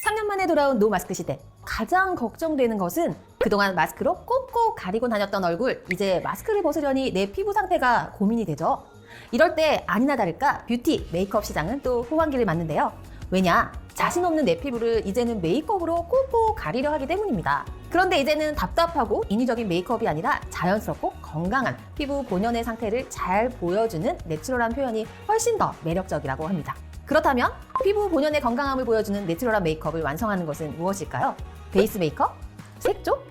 3년 만에 돌아온 노 마스크 시대. 가장 걱정되는 것은 그동안 마스크로 꼭꼭 가리고 다녔던 얼굴, 이제 마스크를 벗으려니 내 피부 상태가 고민이 되죠. 이럴 때 아니나 다를까 뷰티, 메이크업 시장은 또 호황기를 맞는데요. 왜냐? 자신 없는 내 피부를 이제는 메이크업으로 꼭꼭 가리려 하기 때문입니다. 그런데 이제는 답답하고 인위적인 메이크업이 아니라 자연스럽고 건강한 피부 본연의 상태를 잘 보여주는 내추럴한 표현이 훨씬 더 매력적이라고 합니다. 그렇다면 피부 본연의 건강함을 보여주는 내추럴한 메이크업을 완성하는 것은 무엇일까요? 베이스 메이크업? 색조?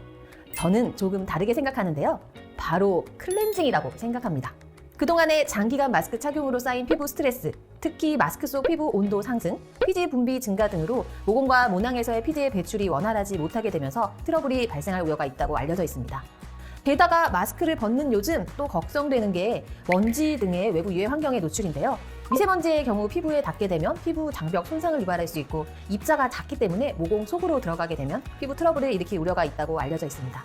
저는 조금 다르게 생각하는데요. 바로 클렌징이라고 생각합니다. 그동안의 장기간 마스크 착용으로 쌓인 피부 스트레스, 특히 마스크 속 피부 온도 상승, 피지 분비 증가 등으로 모공과 모낭에서의 피지의 배출이 원활하지 못하게 되면서 트러블이 발생할 우려가 있다고 알려져 있습니다. 게다가 마스크를 벗는 요즘 또 걱정되는 게 먼지 등의 외부 유해 환경의 노출인데요. 미세먼지의 경우 피부에 닿게 되면 피부 장벽 손상을 유발할 수 있고 입자가 작기 때문에 모공 속으로 들어가게 되면 피부 트러블을 일으킬 우려가 있다고 알려져 있습니다.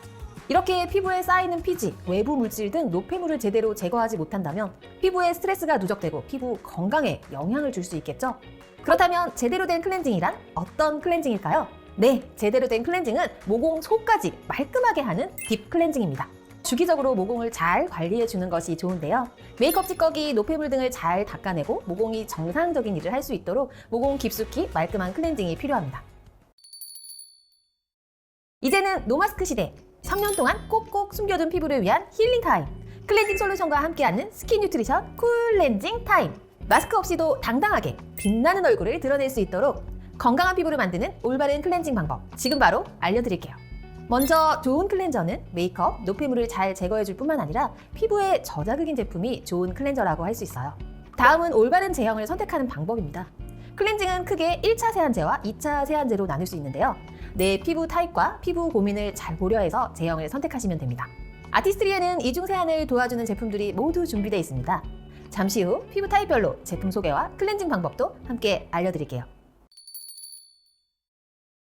이렇게 피부에 쌓이는 피지, 외부 물질 등 노폐물을 제대로 제거하지 못한다면 피부에 스트레스가 누적되고 피부 건강에 영향을 줄 수 있겠죠? 그렇다면 제대로 된 클렌징이란 어떤 클렌징일까요? 네, 제대로 된 클렌징은 모공 속까지 말끔하게 하는 딥 클렌징입니다. 주기적으로 모공을 잘 관리해주는 것이 좋은데요. 메이크업 찌꺼기, 노폐물 등을 잘 닦아내고 모공이 정상적인 일을 할 수 있도록 모공 깊숙이 말끔한 클렌징이 필요합니다. 이제는 노마스크 시대! 3년 동안 꼭꼭 숨겨둔 피부를 위한 힐링 타임! 클렌징 솔루션과 함께하는 스킨 뉴트리션 쿨렌징 타임! 마스크 없이도 당당하게 빛나는 얼굴을 드러낼 수 있도록 건강한 피부를 만드는 올바른 클렌징 방법 지금 바로 알려드릴게요. 먼저 좋은 클렌저는 메이크업, 노폐물을 잘 제거해줄 뿐만 아니라 피부에 저자극인 제품이 좋은 클렌저라고 할 수 있어요. 다음은 올바른 제형을 선택하는 방법입니다. 클렌징은 크게 1차 세안제와 2차 세안제로 나눌 수 있는데요. 내 피부 타입과 피부 고민을 잘 고려해서 제형을 선택하시면 됩니다. 아티스트리에는 이중 세안을 도와주는 제품들이 모두 준비되어 있습니다. 잠시 후 피부 타입별로 제품 소개와 클렌징 방법도 함께 알려드릴게요.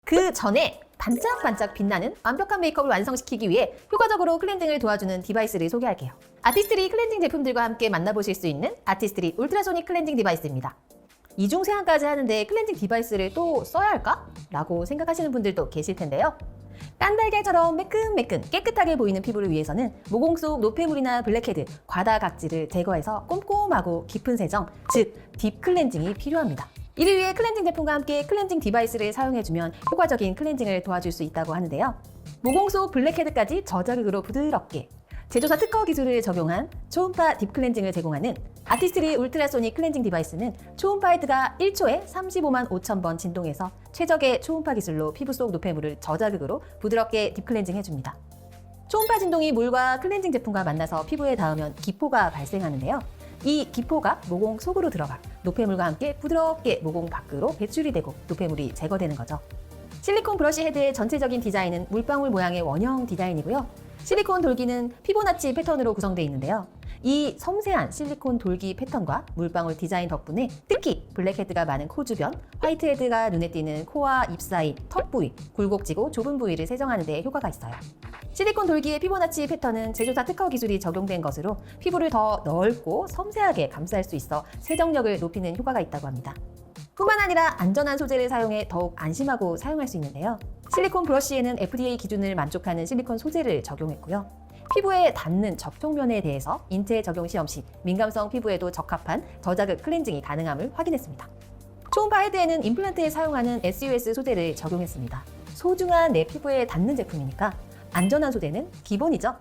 그 전에 반짝반짝 빛나는 완벽한 메이크업을 완성시키기 위해 효과적으로 클렌징을 도와주는 디바이스를 소개할게요. 아티스트리 클렌징 제품들과 함께 만나보실 수 있는 아티스트리 울트라소닉 클렌징 디바이스입니다. 이중 세안까지 하는데 클렌징 디바이스를 또 써야 할까? 라고 생각하시는 분들도 계실 텐데요. 깐달걀처럼 매끈매끈 깨끗하게 보이는 피부를 위해서는 모공 속 노폐물이나 블랙헤드, 과다 각질을 제거해서 꼼꼼하고 깊은 세정, 즉 딥 클렌징이 필요합니다. 이를 위해 클렌징 제품과 함께 클렌징 디바이스를 사용해주면 효과적인 클렌징을 도와줄 수 있다고 하는데요. 모공 속 블랙헤드까지 저자극으로 부드럽게 제조사 특허 기술을 적용한 초음파 딥 클렌징을 제공하는 아티스트리 울트라소닉 클렌징 디바이스는 초음파 헤드가 1초에 35만 5천 번 진동해서 최적의 초음파 기술로 피부 속 노폐물을 저자극으로 부드럽게 딥 클렌징 해줍니다. 초음파 진동이 물과 클렌징 제품과 만나서 피부에 닿으면 기포가 발생하는데요. 이 기포가 모공 속으로 들어가 노폐물과 함께 부드럽게 모공 밖으로 배출이 되고 노폐물이 제거되는 거죠. 실리콘 브러쉬 헤드의 전체적인 디자인은 물방울 모양의 원형 디자인이고요. 실리콘 돌기는 피보나치 패턴으로 구성되어 있는데요. 이 섬세한 실리콘 돌기 패턴과 물방울 디자인 덕분에 특히 블랙헤드가 많은 코 주변, 화이트헤드가 눈에 띄는 코와 입 사이, 턱 부위, 굴곡지고 좁은 부위를 세정하는 데 효과가 있어요. 실리콘 돌기의 피보나치 패턴은 제조사 특허 기술이 적용된 것으로 피부를 더 넓고 섬세하게 감쌀 수 있어 세정력을 높이는 효과가 있다고 합니다. 뿐만 아니라 안전한 소재를 사용해 더욱 안심하고 사용할 수 있는데요. 실리콘 브러쉬에는 FDA 기준을 만족하는 실리콘 소재를 적용했고요. 피부에 닿는 접촉면에 대해서 인체 적용 시험 시 민감성 피부에도 적합한 저자극 클렌징이 가능함을 확인했습니다. 초음파 헤드에는 임플란트에 사용하는 SUS 소재를 적용했습니다. 소중한 내 피부에 닿는 제품이니까 안전한 소재는 기본이죠.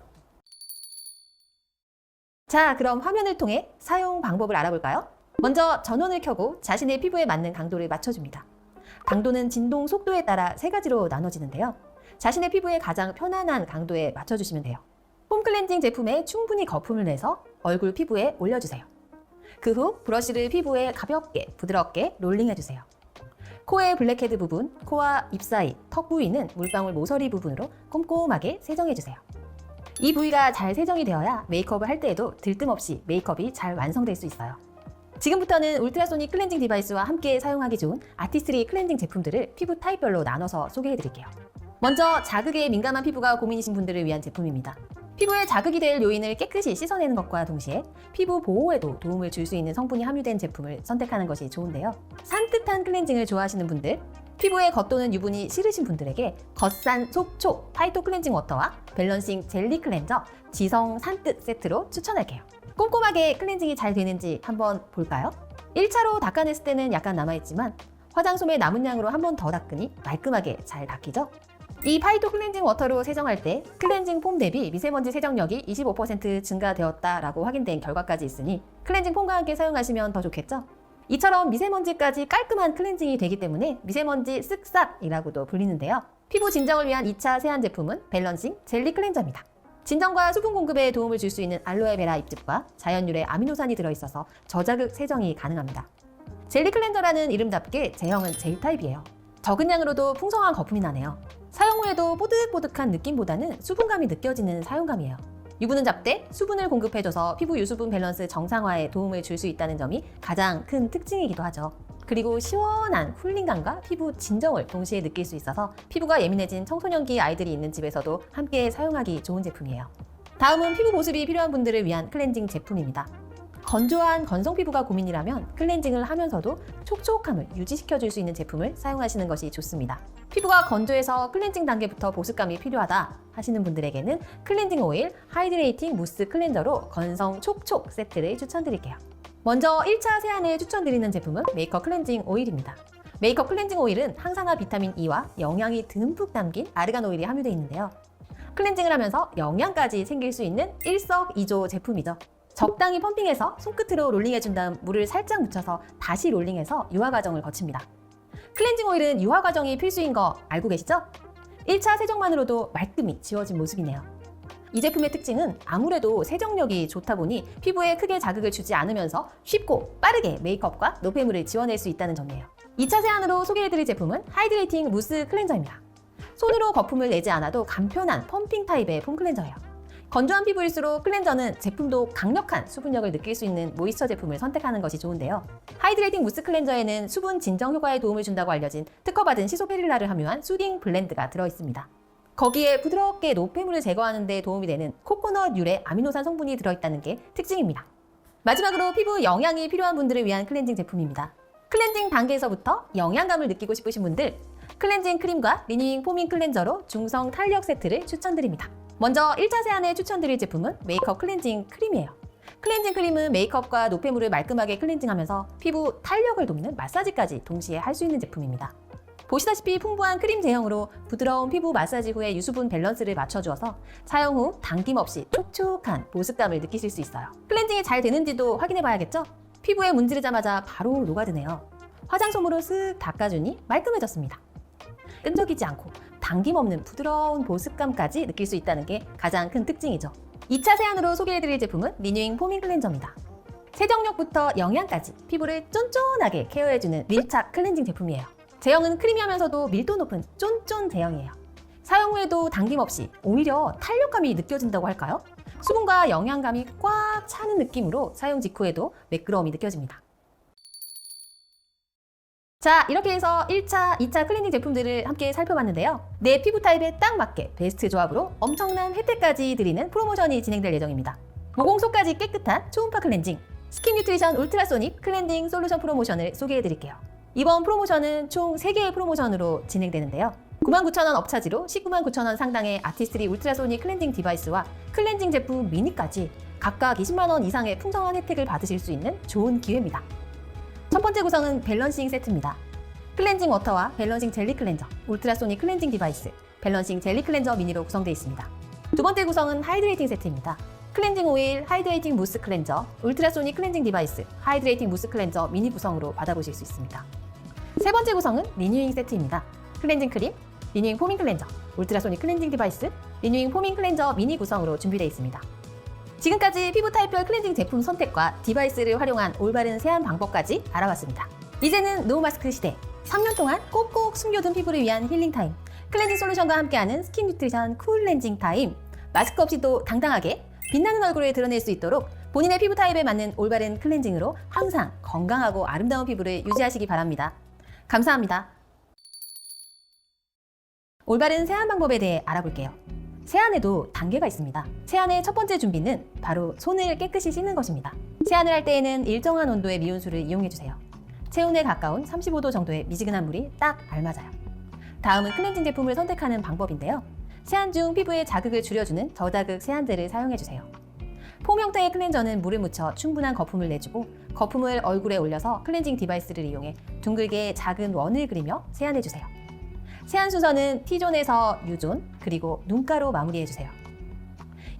자, 그럼 화면을 통해 사용 방법을 알아볼까요? 먼저 전원을 켜고 자신의 피부에 맞는 강도를 맞춰줍니다. 강도는 진동 속도에 따라 3가지로 나눠지는데요. 자신의 피부에 가장 편안한 강도에 맞춰주시면 돼요. 폼 클렌징 제품에 충분히 거품을 내서 얼굴 피부에 올려주세요. 그 후 브러쉬를 피부에 가볍게 부드럽게 롤링해주세요. 코의 블랙헤드 부분, 코와 입 사이, 턱 부위는 물방울 모서리 부분으로 꼼꼼하게 세정해주세요. 이 부위가 잘 세정이 되어야 메이크업을 할 때에도 들뜸없이 메이크업이 잘 완성될 수 있어요. 지금부터는 울트라소닉 클렌징 디바이스와 함께 사용하기 좋은 아티스트리 클렌징 제품들을 피부 타입별로 나눠서 소개해드릴게요. 먼저 자극에 민감한 피부가 고민이신 분들을 위한 제품입니다. 피부에 자극이 될 요인을 깨끗이 씻어내는 것과 동시에 피부 보호에도 도움을 줄 수 있는 성분이 함유된 제품을 선택하는 것이 좋은데요. 산뜻한 클렌징을 좋아하시는 분들, 피부에 겉도는 유분이 싫으신 분들에게 겉산 속촉 파이토 클렌징 워터와 밸런싱 젤리 클렌저 지성 산뜻 세트로 추천할게요. 꼼꼼하게 클렌징이 잘 되는지 한번 볼까요? 1차로 닦아냈을 때는 약간 남아있지만 화장솜의 남은 양으로 한 번 더 닦으니 말끔하게 잘 닦이죠? 이 파이토 클렌징 워터로 세정할 때 클렌징 폼 대비 미세먼지 세정력이 25% 증가되었다라고 확인된 결과까지 있으니 클렌징 폼과 함께 사용하시면 더 좋겠죠? 이처럼 미세먼지까지 깔끔한 클렌징이 되기 때문에 미세먼지 쓱싹이라고도 불리는데요. 피부 진정을 위한 2차 세안 제품은 밸런싱 젤리 클렌저입니다. 진정과 수분 공급에 도움을 줄 수 있는 알로에베라 잎즙과 자연유래 아미노산이 들어있어서 저자극 세정이 가능합니다. 젤리 클렌저라는 이름답게 제형은 젤 타입이에요. 적은 양으로도 풍성한 거품이 나네요. 사용 후에도 뽀득뽀득한 느낌보다는 수분감이 느껴지는 사용감이에요. 유분은 잡되 수분을 공급해줘서 피부 유수분 밸런스 정상화에 도움을 줄 수 있다는 점이 가장 큰 특징이기도 하죠. 그리고 시원한 쿨링감과 피부 진정을 동시에 느낄 수 있어서 피부가 예민해진 청소년기 아이들이 있는 집에서도 함께 사용하기 좋은 제품이에요. 다음은 피부 보습이 필요한 분들을 위한 클렌징 제품입니다. 건조한 건성 피부가 고민이라면 클렌징을 하면서도 촉촉함을 유지시켜줄 수 있는 제품을 사용하시는 것이 좋습니다. 피부가 건조해서 클렌징 단계부터 보습감이 필요하다 하시는 분들에게는 클렌징 오일, 하이드레이팅 무스 클렌저로 건성 촉촉 세트를 추천드릴게요. 먼저 1차 세안에 추천드리는 제품은 메이크업 클렌징 오일입니다. 메이크업 클렌징 오일은 항산화 비타민 E와 영양이 듬뿍 담긴 아르간 오일이 함유되어 있는데요. 클렌징을 하면서 영양까지 챙길 수 있는 일석이조 제품이죠. 적당히 펌핑해서 손끝으로 롤링해준 다음 물을 살짝 묻혀서 다시 롤링해서 유화 과정을 거칩니다. 클렌징 오일은 유화 과정이 필수인 거 알고 계시죠? 1차 세정만으로도 말끔히 지워진 모습이네요. 이 제품의 특징은 아무래도 세정력이 좋다 보니 피부에 크게 자극을 주지 않으면서 쉽고 빠르게 메이크업과 노폐물을 지워낼 수 있다는 점이에요. 2차 세안으로 소개해드릴 제품은 하이드레이팅 무스 클렌저입니다. 손으로 거품을 내지 않아도 간편한 펌핑 타입의 폼 클렌저예요. 건조한 피부일수록 클렌저는 제품도 강력한 수분력을 느낄 수 있는 모이스처 제품을 선택하는 것이 좋은데요. 하이드레이팅 무스 클렌저에는 수분 진정 효과에 도움을 준다고 알려진 특허받은 시소페릴라를 함유한 수딩 블렌드가 들어있습니다. 거기에 부드럽게 노폐물을 제거하는 데 도움이 되는 코코넛 유래 아미노산 성분이 들어있다는 게 특징입니다. 마지막으로 피부 영양이 필요한 분들을 위한 클렌징 제품입니다. 클렌징 단계에서부터 영양감을 느끼고 싶으신 분들, 클렌징 크림과 리뉴잉 포밍 클렌저로 중성 탄력 세트를 추천드립니다. 먼저 1차 세안에 추천드릴 제품은 메이크업 클렌징 크림이에요. 클렌징 크림은 메이크업과 노폐물을 말끔하게 클렌징하면서 피부 탄력을 돕는 마사지까지 동시에 할 수 있는 제품입니다. 보시다시피 풍부한 크림 제형으로 부드러운 피부 마사지 후에 유수분 밸런스를 맞춰주어서 사용 후 당김없이 촉촉한 보습감을 느끼실 수 있어요. 클렌징이 잘 되는지도 확인해봐야겠죠? 피부에 문지르자마자 바로 녹아드네요. 화장솜으로 쓱 닦아주니 말끔해졌습니다. 끈적이지 않고 당김없는 부드러운 보습감까지 느낄 수 있다는 게 가장 큰 특징이죠. 2차 세안으로 소개해드릴 제품은 리뉴잉 포밍 클렌저입니다. 세정력부터 영양까지 피부를 쫀쫀하게 케어해주는 밀착 클렌징 제품이에요. 제형은 크리미하면서도 밀도 높은 쫀쫀 제형이에요. 사용 후에도 당김없이 오히려 탄력감이 느껴진다고 할까요? 수분과 영양감이 꽉 차는 느낌으로 사용 직후에도 매끄러움이 느껴집니다. 자, 이렇게 해서 1차, 2차 클렌징 제품들을 함께 살펴봤는데요. 내 피부 타입에 딱 맞게 베스트 조합으로 엄청난 혜택까지 드리는 프로모션이 진행될 예정입니다. 모공속까지 깨끗한 초음파 클렌징, 스킨 뉴트리션 울트라소닉 클렌징 솔루션 프로모션을 소개해드릴게요. 이번 프로모션은 총 3개의 프로모션으로 진행되는데요. 99,000원 업차지로 199,000원 상당의 아티스트리 울트라소닉 클렌징 디바이스와 클렌징 제품 미니까지 각각 200,000원 이상의 풍성한 혜택을 받으실 수 있는 좋은 기회입니다. 첫 번째 구성은 밸런싱 세트입니다. 클렌징 워터와 밸런싱 젤리 클렌저, 울트라소닉 클렌징 디바이스, 밸런싱 젤리 클렌저 미니로 구성되어 있습니다. 두 번째 구성은 하이드레이팅 세트입니다. 클렌징 오일, 하이드레이팅 무스 클렌저, 울트라소닉 클렌징 디바이스, 하이드레이팅 무스 클렌저 미니 구성으로 받아보실 수 있습니다. 세 번째 구성은 리뉴잉 세트입니다. 클렌징 크림, 리뉴잉 포밍 클렌저, 울트라소닉 클렌징 디바이스, 리뉴잉 포밍 클렌저 미니 구성으로 준비되어 있습니다. 지금까지 피부 타입별 클렌징 제품 선택과 디바이스를 활용한 올바른 세안 방법까지 알아봤습니다. 이제는 노 마스크 시대. 3년 동안 꼭꼭 숨겨둔 피부를 위한 힐링 타임. 클렌징 솔루션과 함께하는 스킨 뉴트리션 쿨 렌징 타임. 마스크 없이도 당당하게 빛나는 얼굴을 드러낼 수 있도록 본인의 피부 타입에 맞는 올바른 클렌징으로 항상 건강하고 아름다운 피부를 유지하시기 바랍니다. 감사합니다. 올바른 세안 방법에 대해 알아볼게요. 세안에도 단계가 있습니다. 세안의 첫 번째 준비는 바로 손을 깨끗이 씻는 것입니다. 세안을 할 때에는 일정한 온도의 미온수를 이용해주세요. 체온에 가까운 35도 정도의 미지근한 물이 딱 알맞아요. 다음은 클렌징 제품을 선택하는 방법인데요. 세안 중 피부에 자극을 줄여주는 저자극 세안제를 사용해주세요. 폼 형태의 클렌저는 물을 묻혀 충분한 거품을 내주고 거품을 얼굴에 올려서 클렌징 디바이스를 이용해 둥글게 작은 원을 그리며 세안해주세요. 세안 순서는 T존에서 U존, 그리고 눈가로 마무리해주세요.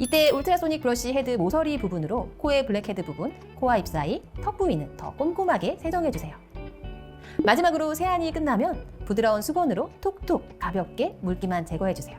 이때 울트라소닉 브러쉬 헤드 모서리 부분으로 코의 블랙헤드 부분, 코와 입 사이, 턱 부위는 더 꼼꼼하게 세정해주세요. 마지막으로 세안이 끝나면 부드러운 수건으로 톡톡 가볍게 물기만 제거해주세요.